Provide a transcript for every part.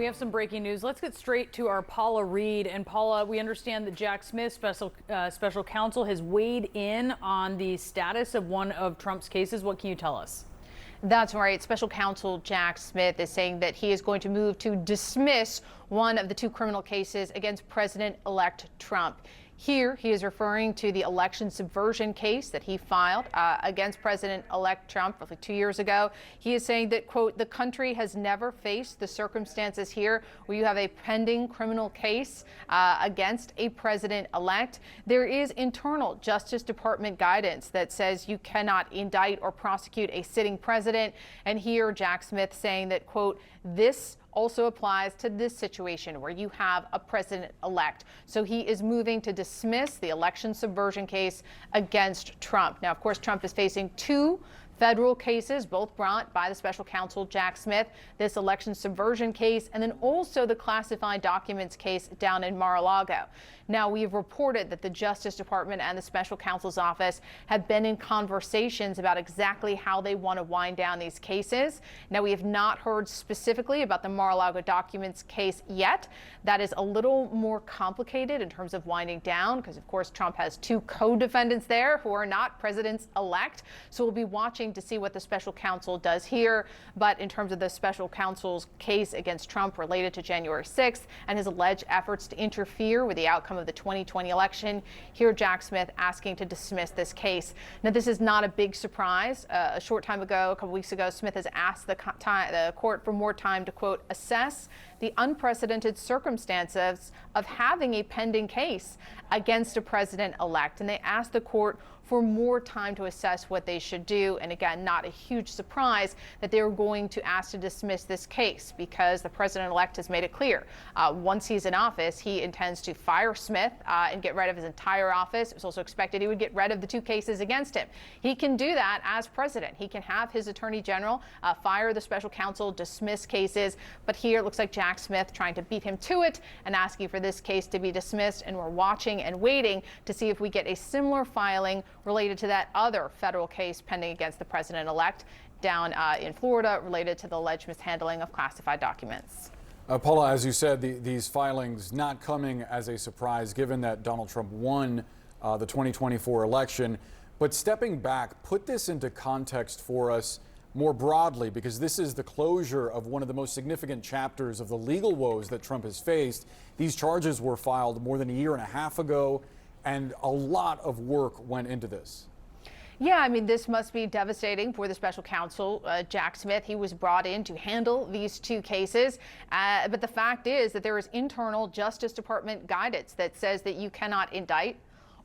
We have some breaking news. Let's get straight to our Paula Reed. And Paula, we understand that Jack Smith, special counsel, has weighed in on the status of one of Trump's cases. What can you tell us? That's right. Special counsel Jack Smith is saying that he is going to move to dismiss one of the two criminal cases against President-elect Trump. Here, he is referring to the election subversion case that he filed against President-elect Trump roughly 2 years ago. He is saying that, quote, the country has never faced the circumstances here where you have a pending criminal case against a president-elect. There is internal Justice Department guidance that says you cannot indict or prosecute a sitting president. And here, Jack Smith saying that, quote, this also applies to this situation where you have a president-elect. So he is moving to dismiss the election subversion case against Trump. Now, of course, Trump is facing two federal cases, both brought by the special counsel Jack Smith, this election subversion case, and then also the classified documents case down in Mar-a-Lago. Now, we've reported that the Justice Department and the special counsel's office have been in conversations about exactly how they want to wind down these cases. Now, we have not heard specifically about the Mar-a-Lago documents case yet. That is a little more complicated in terms of winding down because, of course, Trump has two co-defendants there who are not presidents-elect. So we'll be watching to see what the special counsel does here. But in terms of the special counsel's case against Trump related to January 6th and his alleged efforts to interfere with the outcome of the 2020 election, here Jack Smith asking to dismiss this case. Now, this is not a big surprise. A short time ago, a couple weeks ago, Smith has asked the court for more time to, quote, assess the unprecedented circumstances of having a pending case against a president-elect. And they asked the court for more time to assess what they should do. And again, not a huge surprise that they were going to ask to dismiss this case because the president-elect has made it clear. Once he's in office, he intends to fire Smith and get rid of his entire office. It was also expected he would get rid of the two cases against him. He can do that as president. He can have his attorney general fire the special counsel, dismiss cases. But here it looks like Jack Smith trying to beat him to it and asking for this case to be dismissed. And we're watching and waiting to see if we get a similar filing related to that other federal case pending against the president-elect down in Florida related to the alleged mishandling of classified documents. Paula, as you said, these filings not coming as a surprise given that Donald Trump won the 2024 election. But stepping back, put this into context for us more broadly, because this is the closure of one of the most significant chapters of the legal woes that Trump has faced. These charges were filed more than a year and a half ago, and a lot of work went into this. Yeah, I mean, this must be devastating for the special counsel, Jack Smith. He was brought in to handle these two cases. But the fact is that there is internal Justice Department guidance that says that you cannot indict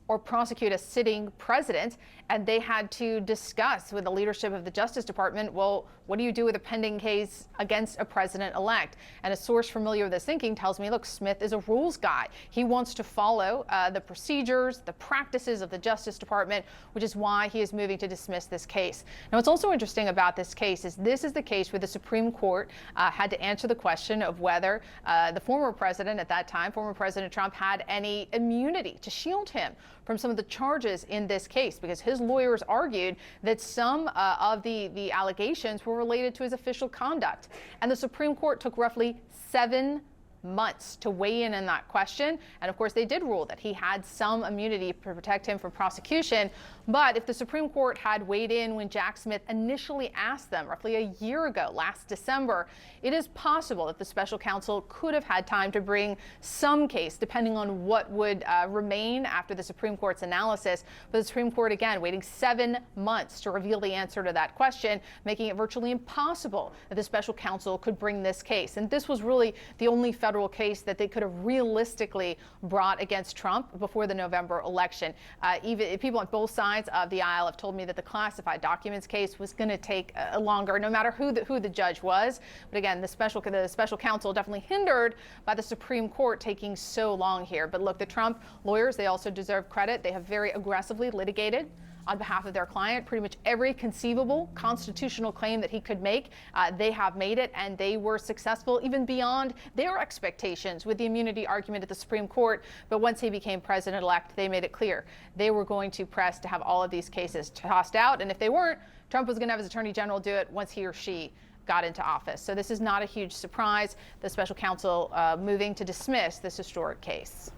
or prosecute a sitting president. And they had to discuss with the leadership of the Justice Department, well, what do you do with a pending case against a president-elect? And a source familiar with this thinking tells me, look, Smith is a rules guy. He wants to follow the procedures, the practices of the Justice Department, which is why he is moving to dismiss this case. Now, what's also interesting about this case is this is the case where the Supreme Court had to answer the question of whether the former president at that time, former President Trump, had any immunity to shield him from some of the charges in this case, because his lawyers argued that some of the allegations were related to his official conduct. And the Supreme Court took roughly 7 months to weigh in on that question. And of course, they did rule that he had some immunity to protect him from prosecution. But if the Supreme Court had weighed in when Jack Smith initially asked them roughly a year ago, last December, it is possible that the special counsel could have had time to bring some case, depending on what would remain after the Supreme Court's analysis. But the Supreme Court, again, waiting 7 months to reveal the answer to that question, making it virtually impossible that the special counsel could bring this case. And this was really the only federal case that they could have realistically brought against Trump before the November election. Even people on both sides of the aisle have told me that the classified documents case was going to take longer, no matter who the judge was. But again, the special counsel definitely hindered by the Supreme Court taking so long here. But look, the Trump lawyers, they also deserve credit. They have very aggressively litigated on behalf of their client pretty much every conceivable constitutional claim that he could make. They have made it, and they were successful even beyond their expectations with the immunity argument at the Supreme Court. But once he became president-elect, they made it clear they were going to press to have all of these cases tossed out. And if they weren't, Trump was going to have his attorney general do it once he or she got into office. So this is not a huge surprise. The special counsel moving to dismiss this historic case.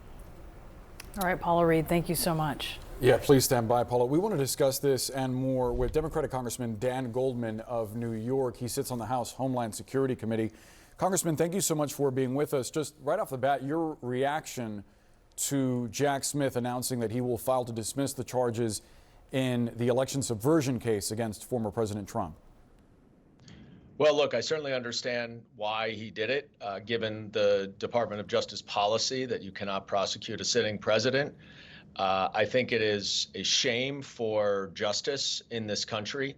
All right, Paula Reed, thank you so much. Yeah, please stand by, Paula. We want to discuss this and more with Democratic Congressman Dan Goldman of New York. He sits on the House Homeland Security Committee. Congressman, thank you so much for being with us. Just right off the bat, your reaction to Jack Smith announcing that he will file to dismiss the charges in the election subversion case against former President Trump. Well, look, I certainly understand why he did it, given the Department of Justice policy that you cannot prosecute a sitting president. I think it is a shame for justice in this country.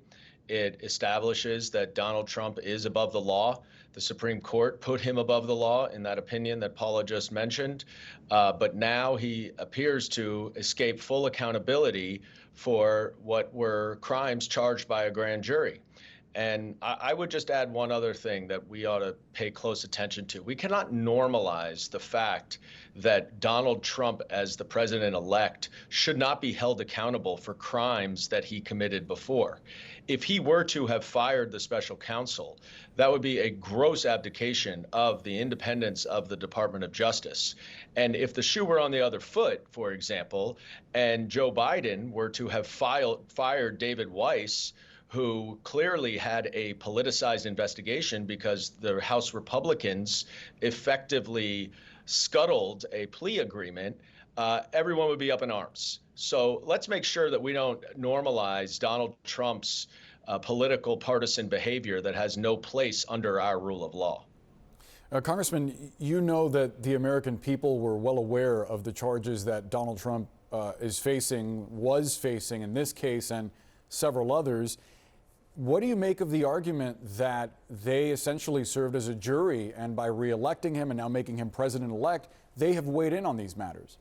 It establishes that Donald Trump is above the law. The Supreme Court put him above the law in that opinion that Paula just mentioned. But now he appears to escape full accountability for what were crimes charged by a grand jury. And I would just add one other thing that we ought to pay close attention to. We cannot normalize the fact that Donald Trump, as the president-elect, should not be held accountable for crimes that he committed before. If he were to have fired the special counsel, that would be a gross abdication of the independence of the Department of Justice. And if the shoe were on the other foot, for example, and Joe Biden were to have fired David Weiss, who clearly had a politicized investigation because the House Republicans effectively scuttled a plea agreement, everyone would be up in arms. So let's make sure that we don't normalize Donald Trump's political partisan behavior that has no place under our rule of law. Congressman, you know that the American people were well aware of the charges that Donald Trump was facing in this case and several others. What do you make of the argument that they essentially served as a jury, and by re-electing him and now making him president-elect, they have weighed in on these matters?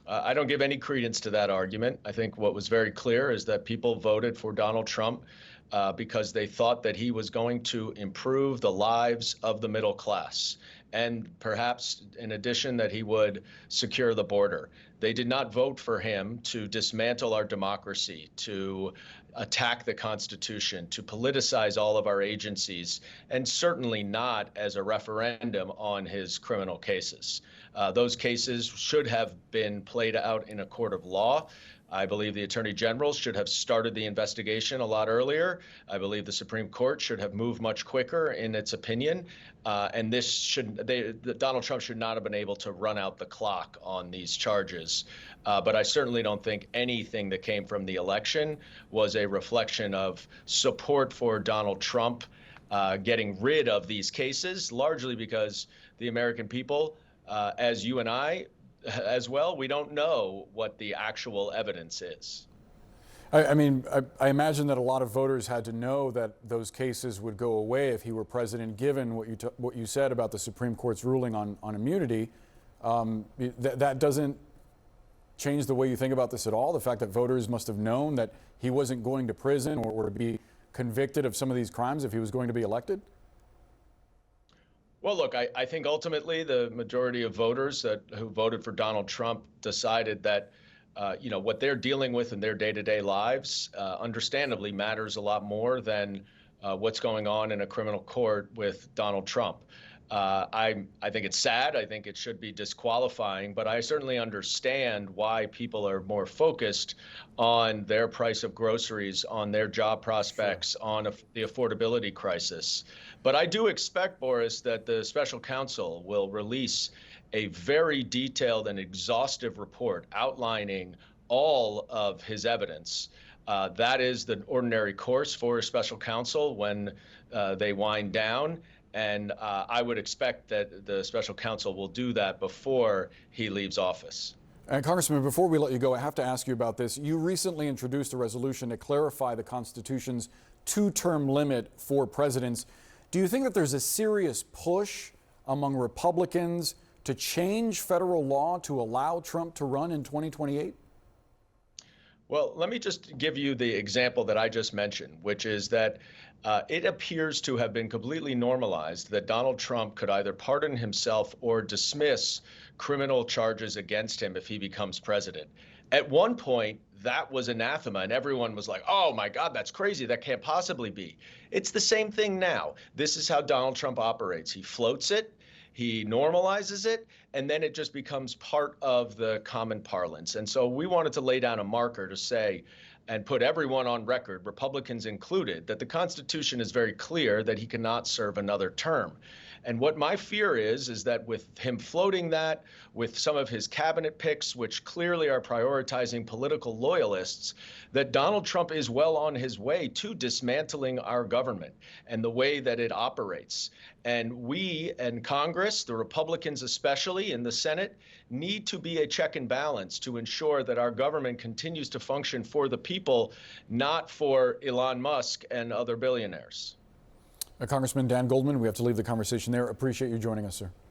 I don't give any credence to that argument. I think what was very clear is that people voted for Donald Trump because they thought that he was going to improve the lives of the middle class, and perhaps in addition that he would secure the border. They did not vote for him to dismantle our democracy, to attack the Constitution, to politicize all of our agencies, and certainly not as a referendum on his criminal cases. Those cases should have been played out in a court of law. I believe the Attorney General should have started the investigation a lot earlier. I believe the Supreme Court should have moved much quicker in its opinion. And Donald Trump should not have been able to run out the clock on these charges. But I certainly don't think anything that came from the election was a reflection of support for Donald Trump getting rid of these cases, largely because the American people, as you and I as well, we don't know what the actual evidence is. I mean, I imagine that a lot of voters had to know that those cases would go away if he were president, given what you said about the Supreme Court's ruling on immunity. That doesn't change the way you think about this at all? The fact that voters must have known that he wasn't going to prison or be convicted of some of these crimes if he was going to be elected? Well, look, I think ultimately the majority of voters who voted for Donald Trump decided that what they're dealing with in their day-to-day lives, understandably, matters a lot more than what's going on in a criminal court with Donald Trump. I think it's sad. I think it should be disqualifying, but I certainly understand why people are more focused on their price of groceries, on their job prospects, on the affordability crisis. But I do expect, Boris, that the special counsel will release a very detailed and exhaustive report outlining all of his evidence. That is the ordinary course for a special counsel when they wind down. And I would expect that the special counsel will do that before he leaves office. And Congressman, before we let you go, I have to ask you about this. You recently introduced a resolution to clarify the Constitution's two-term limit for presidents. Do you think that there's a serious push among Republicans to change federal law to allow Trump to run in 2028? Well, let me just give you the example that I just mentioned, which is that it appears to have been completely normalized that Donald Trump could either pardon himself or dismiss criminal charges against him if he becomes president. At one point, that was anathema, and everyone was like, oh my God, that's crazy. That can't possibly be. It's the same thing now. This is how Donald Trump operates. He floats it, he normalizes it, and then it just becomes part of the common parlance. And so we wanted to lay down a marker to say, and put everyone on record, Republicans included, that the Constitution is very clear that he cannot serve another term. And what my fear is that with him floating that, with some of his cabinet picks, which clearly are prioritizing political loyalists, that Donald Trump is well on his way to dismantling our government and the way that it operates. And we and Congress, the Republicans especially in the Senate, need to be a check and balance to ensure that our government continues to function for the people, not for Elon Musk and other billionaires. Congressman Dan Goldman, we have to leave the conversation there. Appreciate you joining us, sir.